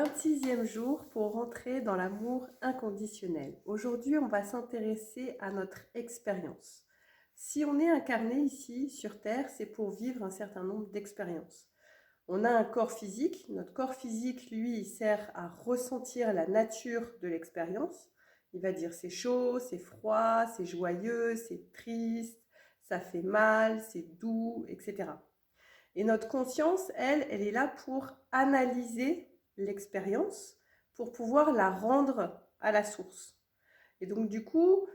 26e jour pour rentrer dans l'amour inconditionnel. Aujourd'hui, on va s'intéresser à notre expérience. Si on est incarné ici sur Terre, c'est pour vivre un certain nombre d'expériences. On a un corps physique. Notre corps physique, lui, il sert à ressentir la nature de l'expérience. Il va dire c'est chaud, c'est froid, c'est joyeux, c'est triste, ça fait mal, c'est doux, etc. Et notre conscience, elle est là pour analyser l'expérience, pour pouvoir la rendre à la source. Et donc du coup,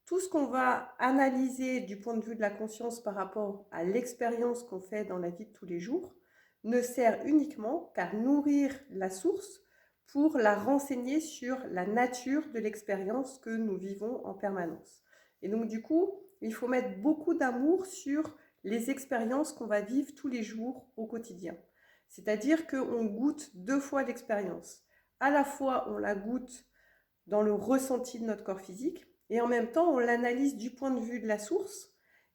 tout ce qu'on va analyser du point de vue de la conscience par rapport à l'expérience qu'on fait dans la vie de tous les jours, ne sert uniquement qu'à nourrir la source pour la renseigner sur la nature de l'expérience que nous vivons en permanence. Et donc du coup, il faut mettre beaucoup d'amour sur les expériences qu'on va vivre tous les jours au quotidien. C'est-à-dire qu'on goûte deux fois l'expérience. À la fois, on la goûte dans le ressenti de notre corps physique et en même temps, on l'analyse du point de vue de la source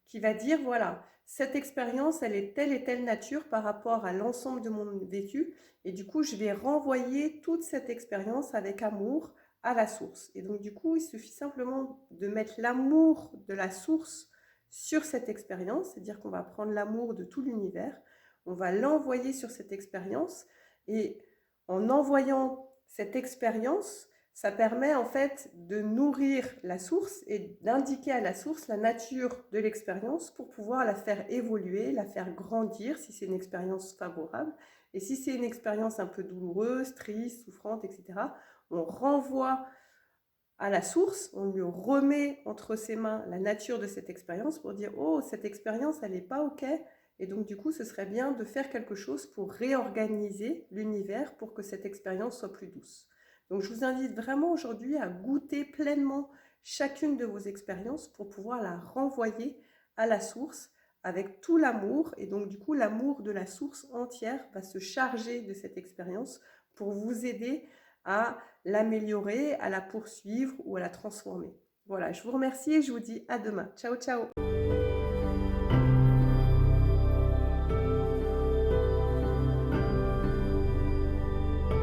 qui va dire, voilà, cette expérience, elle est telle et telle nature par rapport à l'ensemble de mon vécu et du coup, je vais renvoyer toute cette expérience avec amour à la source. Et donc, du coup, il suffit simplement de mettre l'amour de la source sur cette expérience, c'est-à-dire qu'on va prendre l'amour de tout l'univers, on va l'envoyer sur cette expérience et en envoyant cette expérience, ça permet en fait de nourrir la source et d'indiquer à la source la nature de l'expérience pour pouvoir la faire évoluer, la faire grandir si c'est une expérience favorable. Et si c'est une expérience un peu douloureuse, triste, souffrante, etc., on renvoie à la source, on lui remet entre ses mains la nature de cette expérience pour dire « Oh, cette expérience, elle n'est pas OK ». Et donc, du coup, ce serait bien de faire quelque chose pour réorganiser l'univers pour que cette expérience soit plus douce. Donc, je vous invite vraiment aujourd'hui à goûter pleinement chacune de vos expériences pour pouvoir la renvoyer à la source avec tout l'amour. Et donc, du coup, l'amour de la source entière va se charger de cette expérience pour vous aider à l'améliorer, à la poursuivre ou à la transformer. Voilà, je vous remercie et je vous dis à demain. Ciao, ciao!